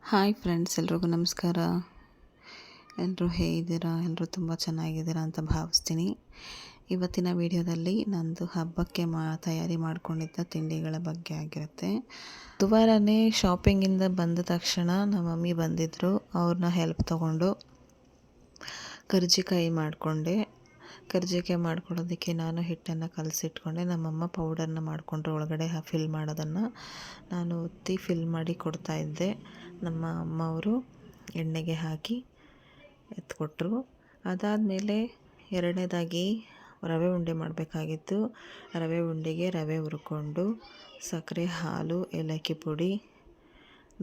Hi friends, ಎಲ್ರಿಗೂ ನಮಸ್ಕಾರ. ಎಲ್ಲರೂ ಹೇಗಿದ್ದೀರಾ? ಎಲ್ಲರೂ ತುಂಬ ಚೆನ್ನಾಗಿದ್ದೀರಾ ಅಂತ ಭಾವಿಸ್ತೀನಿ. ಇವತ್ತಿನ ವಿಡಿಯೋದಲ್ಲಿ ನಂದು ಹಬ್ಬಕ್ಕೆ ತಯಾರಿ ಮಾಡ್ಕೊಂಡಿದ್ದ ತಿಂಡಿಗಳ ಬಗ್ಗೆ ಆಗಿರುತ್ತೆ. ಬುಧವಾರನೇ ಶಾಪಿಂಗಿಂದ ಬಂದ ತಕ್ಷಣ ನಮ್ಮ ಮಮ್ಮಿ ಬಂದಿದ್ದರು. ಅವ್ರನ್ನ ಹೆಲ್ಪ್ ತೊಗೊಂಡು ಕರ್ಜಿಕಾಯಿ ಮಾಡಿಕೊಂಡೆ. ಕರ್ಜಿಕಾಯಿ ಮಾಡ್ಕೊಳ್ಳೋದಕ್ಕೆ ನಾನು ಹಿಟ್ಟನ್ನು ಕಲಸಿಟ್ಕೊಂಡೆ. ನಮ್ಮಮ್ಮ ಪೌಡರ್ನ ಮಾಡಿಕೊಂಡ್ರೆ ಒಳಗಡೆ ಫಿಲ್ ಮಾಡೋದನ್ನು ನಾನು ಒತ್ತಿ ಫಿಲ್ ಮಾಡಿ ಕೊಡ್ತಾಯಿದ್ದೆ. ನಮ್ಮ ಅಮ್ಮ ಅವರು ಎಣ್ಣೆಗೆ ಹಾಕಿ ಎತ್ಕೊಟ್ರು. ಅದಾದಮೇಲೆ ಎರಡನೇದಾಗಿ ರವೆ ಉಂಡೆ ಮಾಡಬೇಕಾಗಿತ್ತು. ರವೆ ಉಂಡೆಗೆ ರವೆ ಹುರ್ಕೊಂಡು ಸಕ್ಕರೆ, ಹಾಲು, ಏಲಕ್ಕಿ ಪುಡಿ,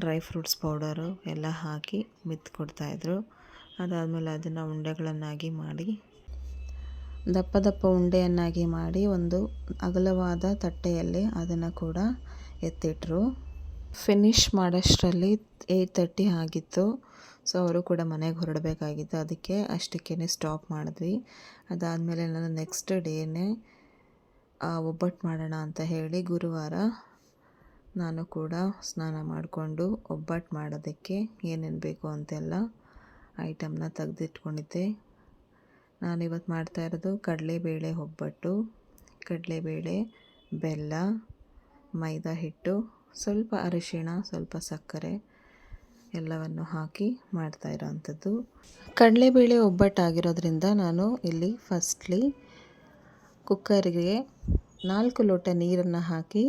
ಡ್ರೈ ಫ್ರೂಟ್ಸ್ ಪೌಡರು ಎಲ್ಲ ಹಾಕಿ ಮಿತ್ಕೊಡ್ತಾಯಿದ್ರು. ಅದಾದಮೇಲೆ ಅದನ್ನು ಉಂಡೆಗಳನ್ನಾಗಿ ಮಾಡಿ ದಪ್ಪ ದಪ್ಪ ಉಂಡೆಯನ್ನಾಗಿ ಮಾಡಿ ಒಂದು ಅಗಲವಾದ ತಟ್ಟೆಯಲ್ಲಿ ಅದನ್ನು ಕೂಡ ಎತ್ತಿಟ್ರು. ಫಿನಿಷ್ ಮಾಡೋಷ್ಟರಲ್ಲಿ 8:30 ಆಗಿತ್ತು. ಸೊ ಅವರು ಕೂಡ ಮನೆಗೆ ಹೊರಡಬೇಕಾಗಿತ್ತು. ಅದಕ್ಕೆ ಅಷ್ಟಕ್ಕೇ ಸ್ಟಾಪ್ ಮಾಡಿದ್ವಿ. ಅದಾದಮೇಲೆ ನಾನು ನೆಕ್ಸ್ಟ್ ಡೇನೇ ಒಬ್ಬಟ್ಟು ಮಾಡೋಣ ಅಂತ ಹೇಳಿ ಗುರುವಾರ ನಾನು ಕೂಡ ಸ್ನಾನ ಮಾಡಿಕೊಂಡು ಒಬ್ಬಟ್ಟು ಮಾಡೋದಕ್ಕೆ ಏನೇನು ಬೇಕು ಅಂತೆಲ್ಲ ಐಟಮ್ನ ತೆಗೆದಿಟ್ಕೊಂಡಿದ್ದೆ. ನಾನಿವತ್ತು ಮಾಡ್ತಾಯಿರೋದು ಕಡಲೆಬೇಳೆ ಒಬ್ಬಟ್ಟು. ಕಡಲೆಬೇಳೆ, ಬೆಲ್ಲ, ಮೈದಾ ಹಿಟ್ಟು, ಸ್ವಲ್ಪ ಅರಿಶಿಣ, ಸ್ವಲ್ಪ ಸಕ್ಕರೆ ಎಲ್ಲವನ್ನು ಹಾಕಿ ಮಾಡ್ತಾಯಿರೋ ಅಂಥದ್ದು. ಕಡಲೆಬೇಳೆ ಒಬ್ಬಟ್ಟಾಗಿರೋದ್ರಿಂದ ನಾನು ಇಲ್ಲಿ ಫಸ್ಟ್ಲಿ ಕುಕ್ಕರಿಗೆ 4 ಲೋಟ ನೀರನ್ನು ಹಾಕಿ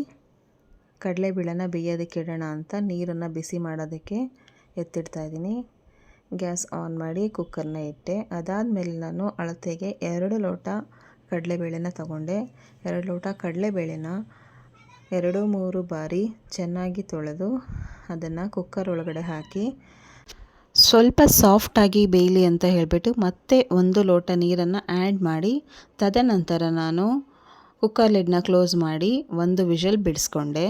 ಕಡಲೆಬೇಳೆನ ಬೇಯೋದಕ್ಕೆ ಇಡೋಣ ಅಂತ ನೀರನ್ನು ಬಿಸಿ ಮಾಡೋದಕ್ಕೆ ಎತ್ತಿಡ್ತಾಯಿದ್ದೀನಿ. ಗ್ಯಾಸ್ ಆನ್ ಮಾಡಿ ಕುಕ್ಕರ್ನ ಇಟ್ಟೆ. ಅದಾದಮೇಲೆ ನಾನು ಅಳತೆಗೆ 2 ಲೋಟ ಕಡಲೆಬೇಳೆನ ತಗೊಂಡೆ. 2 ಲೋಟ ಕಡಲೆಬೇಳೆನ 2-3 ಬಾರಿ ಚೆನ್ನಾಗಿ ತೊಳೆದು ಅದನ್ನು ಕುಕ್ಕರ್ ಒಳಗಡೆ ಹಾಕಿ ಸ್ವಲ್ಪ ಸಾಫ್ಟಾಗಿ ಬೇಯಲಿ ಅಂತ ಹೇಳಿಬಿಟ್ಟು ಮತ್ತೆ 1 ಲೋಟ ನೀರನ್ನು ಆ್ಯಡ್ ಮಾಡಿ ತದನಂತರ ನಾನು ಕುಕ್ಕರ್ ಲಿಡ್ನ ಕ್ಲೋಸ್ ಮಾಡಿ 1 ವಿಷಲ್ ಬಿಡಿಸ್ಕೊಂಡೆ.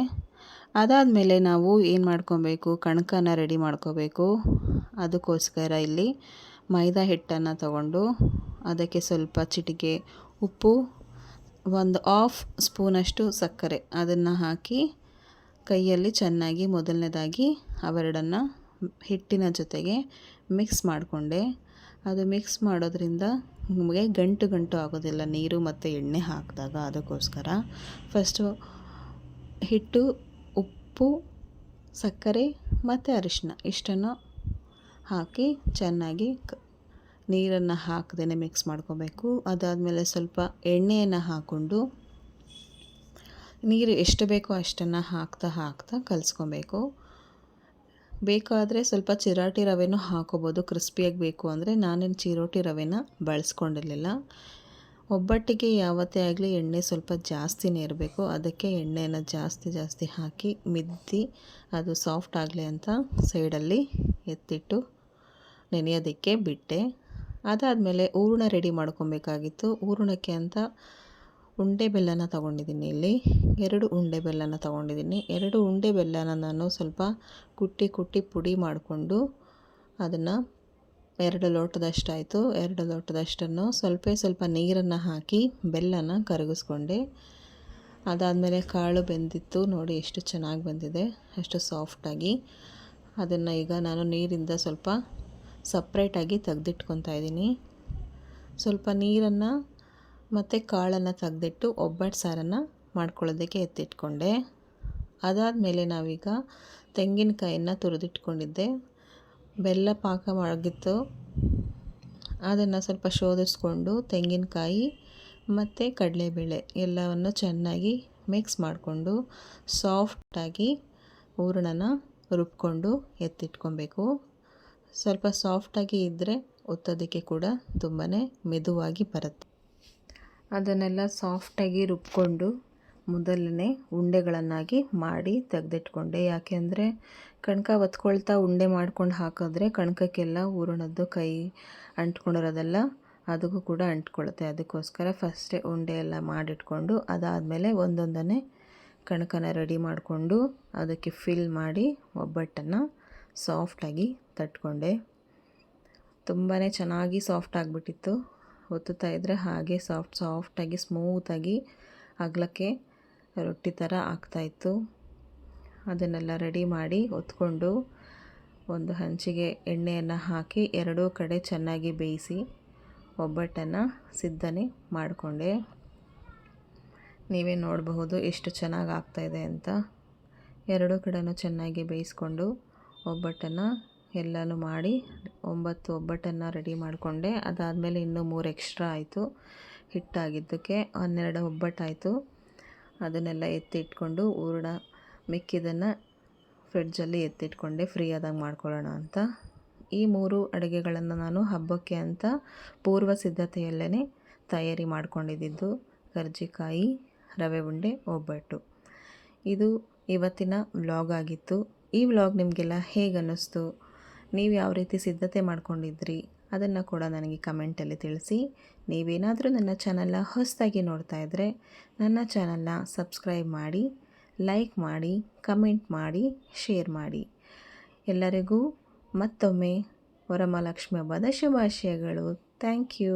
ಅದಾದಮೇಲೆ ನಾವು ಏನು ಮಾಡ್ಕೊಬೇಕು, ಕಣಕನ ರೆಡಿ ಮಾಡ್ಕೋಬೇಕು. ಅದಕ್ಕೋಸ್ಕರ ಇಲ್ಲಿ ಮೈದಾ ಹಿಟ್ಟನ್ನು ತಗೊಂಡು ಅದಕ್ಕೆ ಸ್ವಲ್ಪ ಚಿಟಿಕೆ ಉಪ್ಪು, 1/2 ಸ್ಪೂನಷ್ಟು ಸಕ್ಕರೆ ಅದನ್ನು ಹಾಕಿ ಕೈಯಲ್ಲಿ ಚೆನ್ನಾಗಿ ಮೊದಲನೇದಾಗಿ ಅವೆರಡನ್ನು ಹಿಟ್ಟಿನ ಜೊತೆಗೆ ಮಿಕ್ಸ್ ಮಾಡಿಕೊಂಡೆ. ಅದು ಮಿಕ್ಸ್ ಮಾಡೋದ್ರಿಂದ ನಮಗೆ ಗಂಟು ಗಂಟು ಆಗೋದಿಲ್ಲ ನೀರು ಮತ್ತು ಎಣ್ಣೆ ಹಾಕಿದಾಗ. ಅದಕ್ಕೋಸ್ಕರ ಫಸ್ಟು ಹಿಟ್ಟು, ಉಪ್ಪು, ಸಕ್ಕರೆ ಮತ್ತು ಅರಿಶಿನ ಇಷ್ಟನ್ನು ಹಾಕಿ ಚೆನ್ನಾಗಿ ನೀರನ್ನು ಹಾಕದೇ ಮಿಕ್ಸ್ ಮಾಡ್ಕೋಬೇಕು. ಅದಾದಮೇಲೆ ಸ್ವಲ್ಪ ಎಣ್ಣೆಯನ್ನು ಹಾಕ್ಕೊಂಡು ನೀರು ಎಷ್ಟು ಬೇಕೋ ಅಷ್ಟನ್ನು ಹಾಕ್ತಾ ಕಲಿಸ್ಕೊಬೇಕು. ಬೇಕಾದರೆ ಸ್ವಲ್ಪ ಚಿರೋಟಿ ರವೆನೂ ಹಾಕೋಬೋದು ಕ್ರಿಸ್ಪಿಯಾಗಿ ಬೇಕು ಅಂದರೆ. ನಾನೇನು ಚಿರೋಟಿ ರವೆನ ಬಳಸ್ಕೊಂಡಿರಲಿಲ್ಲ. ಒಬ್ಬಟ್ಟಿಗೆ ಯಾವತ್ತೇ ಆಗಲಿ ಎಣ್ಣೆ ಸ್ವಲ್ಪ ಜಾಸ್ತಿನೇ ಇರಬೇಕು. ಅದಕ್ಕೆ ಎಣ್ಣೆನ ಜಾಸ್ತಿ ಹಾಕಿ ಮಿದ್ದಿ ಅದು ಸಾಫ್ಟ್ ಆಗಲಿ ಅಂತ ಸೈಡಲ್ಲಿ ಎತ್ತಿಟ್ಟು ನೆನೆಯೋದಕ್ಕೆ ಬಿಟ್ಟೆ. ಅದಾದಮೇಲೆ ಹೂರಣ ರೆಡಿ ಮಾಡ್ಕೊಬೇಕಾಗಿತ್ತು. ಹೂರಣಕ್ಕೆ ಅಂತ ಉಂಡೆ ಬೆಲ್ಲನ ತೊಗೊಂಡಿದ್ದೀನಿ. ಇಲ್ಲಿ 2 ಉಂಡೆ ಬೆಲ್ಲನ ತೊಗೊಂಡಿದ್ದೀನಿ. 2 ಉಂಡೆ ಬೆಲ್ಲನ ನಾನು ಸ್ವಲ್ಪ ಕುಟ್ಟಿ ಪುಡಿ ಮಾಡಿಕೊಂಡು ಅದನ್ನು 2 ಲೋಟದಷ್ಟಾಯಿತು. 2 ಲೋಟದಷ್ಟನ್ನು ಸ್ವಲ್ಪ ನೀರನ್ನು ಹಾಕಿ ಬೆಲ್ಲನ ಕರಗಿಸ್ಕೊಂಡೆ. ಅದಾದಮೇಲೆ ಕಾಳು ಬೆಂದಿತ್ತು. ನೋಡಿ ಎಷ್ಟು ಚೆನ್ನಾಗಿ ಬಂದಿದೆ, ಅಷ್ಟು ಸಾಫ್ಟಾಗಿ. ಅದನ್ನು ಈಗ ನಾನು ನೀರಿಂದ ಸ್ವಲ್ಪ ಸಪ್ರೇಟಾಗಿ ತೆಗೆದಿಟ್ಕೊತಾ ಇದ್ದೀನಿ. ಸ್ವಲ್ಪ ನೀರನ್ನು ಮತ್ತು ಕಾಳನ್ನು ತೆಗೆದಿಟ್ಟು ಒಬ್ಬಟ್ಟು ಸಾರನ್ನು ಮಾಡ್ಕೊಳ್ಳೋದಕ್ಕೆ ಎತ್ತಿಟ್ಕೊಂಡೆ. ಅದಾದಮೇಲೆ ನಾವೀಗ ತೆಂಗಿನಕಾಯನ್ನು ತುರಿದಿಟ್ಕೊಂಡಿದ್ದೆ. ಬೆಲ್ಲ ಪಾಕ ಆಗಿತ್ತು, ಅದನ್ನು ಸ್ವಲ್ಪ ಶೋಧಿಸ್ಕೊಂಡು ತೆಂಗಿನಕಾಯಿ ಮತ್ತು ಕಡಲೆಬೇಳೆ ಎಲ್ಲವನ್ನು ಚೆನ್ನಾಗಿ ಮಿಕ್ಸ್ ಮಾಡಿಕೊಂಡು ಸಾಫ್ಟಾಗಿ ಹೂರಣನ ರುಬ್ಕೊಂಡು ಎತ್ತಿಟ್ಕೊಬೇಕು. ಸ್ವಲ್ಪ ಸಾಫ್ಟಾಗಿ ಇದ್ದರೆ ಒತ್ತೋದಕ್ಕೆ ಕೂಡ ತುಂಬಾ ಮೆದುವಾಗಿ ಬರುತ್ತೆ. ಅದನ್ನೆಲ್ಲ ಸಾಫ್ಟಾಗಿ ರುಬ್ಕೊಂಡು ಮೊದಲನೇ ಉಂಡೆಗಳನ್ನಾಗಿ ಮಾಡಿ ತೆಗೆದಿಟ್ಕೊಂಡೆ. ಯಾಕೆಂದರೆ ಕಣಕ ಒತ್ಕೊಳ್ತಾ ಉಂಡೆ ಮಾಡ್ಕೊಂಡು ಹಾಕಿದ್ರೆ ಕಣಕಕ್ಕೆಲ್ಲ ಹೂರಣದ್ದು ಕೈ ಅಂಟ್ಕೊಂಡಿರೋದೆಲ್ಲ ಅದಕ್ಕೂ ಕೂಡ ಅಂಟ್ಕೊಳ್ಳುತ್ತೆ. ಅದಕ್ಕೋಸ್ಕರ ಫಸ್ಟೇ ಉಂಡೆ ಎಲ್ಲ ಮಾಡಿಟ್ಕೊಂಡು ಅದಾದಮೇಲೆ ಒಂದೊಂದನ್ನೇ ಕಣಕನ ರೆಡಿ ಮಾಡಿಕೊಂಡು ಅದಕ್ಕೆ ಫಿಲ್ ಮಾಡಿ ಒಬ್ಬಟ್ಟನ್ನು ಸಾಫ್ಟಾಗಿ ತಟ್ಕೊಂಡೆ. ತುಂಬಾ ಚೆನ್ನಾಗಿ ಸಾಫ್ಟ್ ಆಗಿಬಿಟ್ಟಿತ್ತು. ಒತ್ತುತ್ತಾ ಇದ್ದರೆ ಹಾಗೆ ಸಾಫ್ಟಾಗಿ ಸ್ಮೂತಾಗಿ ಅಗಲಕ್ಕೆ ರೊಟ್ಟಿ ಥರ ಆಗ್ತಾಯಿತ್ತು. ಅದನ್ನೆಲ್ಲ ರೆಡಿ ಮಾಡಿ ಒತ್ಕೊಂಡು ಒಂದು ಹಂಚಿಗೆ ಎಣ್ಣೆಯನ್ನು ಹಾಕಿ ಎರಡೂ ಕಡೆ ಚೆನ್ನಾಗಿ ಬೇಯಿಸಿ ಒಬ್ಬಟ್ಟನ್ನು ಸಿದ್ಧನೆ ಮಾಡಿಕೊಂಡೆ. ನೀವೇ ನೋಡಬಹುದು ಎಷ್ಟು ಚೆನ್ನಾಗಿ ಆಗ್ತಾಯಿದೆ ಅಂತ. ಎರಡೂ ಕಡೆನೂ ಚೆನ್ನಾಗಿ ಬೇಯಿಸ್ಕೊಂಡು ಒಬ್ಬಟ್ಟನ್ನು ಎಲ್ಲನೂ ಮಾಡಿ 9 ಒಬ್ಬಟ್ಟನ್ನು ರೆಡಿ ಮಾಡಿಕೊಂಡೆ. ಅದಾದಮೇಲೆ ಇನ್ನೂ 3 ಎಕ್ಸ್ಟ್ರಾ ಆಯಿತು. ಹಿಟ್ಟಾಗಿದ್ದಕ್ಕೆ 12 ಒಬ್ಬಟ್ಟಾಯಿತು. ಅದನ್ನೆಲ್ಲ ಎತ್ತಿಟ್ಕೊಂಡು ಹೂರಣ ಮಿಕ್ಕಿದ್ದನ್ನು ಫ್ರಿಡ್ಜಲ್ಲಿ ಎತ್ತಿಟ್ಕೊಂಡೆ, ಫ್ರೀ ಆದಾಗ ಮಾಡ್ಕೊಳ್ಳೋಣ ಅಂತ. ಈ 3 ಅಡುಗೆಗಳನ್ನು ನಾನು ಹಬ್ಬಕ್ಕೆ ಅಂತ ಪೂರ್ವ ಸಿದ್ಧತೆಯಲ್ಲೇ ತಯಾರಿ ಮಾಡ್ಕೊಂಡಿದ್ದು. ಕರ್ಜಿಕಾಯಿ, ರವೆ ಉಂಡೆ, ಒಬ್ಬಟ್ಟು. ಇದು ಇವತ್ತಿನ ವ್ಲಾಗ್ ಆಗಿತ್ತು. ಈ ವ್ಲಾಗ್ ನಿಮಗೆಲ್ಲ ಹೇಗೆ ಅನ್ನಿಸ್ತು, ನೀವು ಯಾವ ರೀತಿ ಸಿದ್ಧತೆ ಮಾಡ್ಕೊಂಡಿದ್ರಿ ಅದನ್ನು ಕೂಡ ನನಗೆ ಕಮೆಂಟಲ್ಲಿ ತಿಳಿಸಿ. ನೀವೇನಾದರೂ ನನ್ನ ಚಾನಲ್ನ ಹೊಸದಾಗಿ ನೋಡ್ತಾ ಇದ್ದರೆ ನನ್ನ ಚಾನಲ್ನ ಸಬ್ಸ್ಕ್ರೈಬ್ ಮಾಡಿ, ಲೈಕ್ ಮಾಡಿ, ಕಮೆಂಟ್ ಮಾಡಿ, ಶೇರ್ ಮಾಡಿ. ಎಲ್ಲರಿಗೂ ಮತ್ತೊಮ್ಮೆ ವರಮಹಾಲಕ್ಷ್ಮಿ ಹಬ್ಬದ ಶುಭಾಶಯಗಳು. Thank you.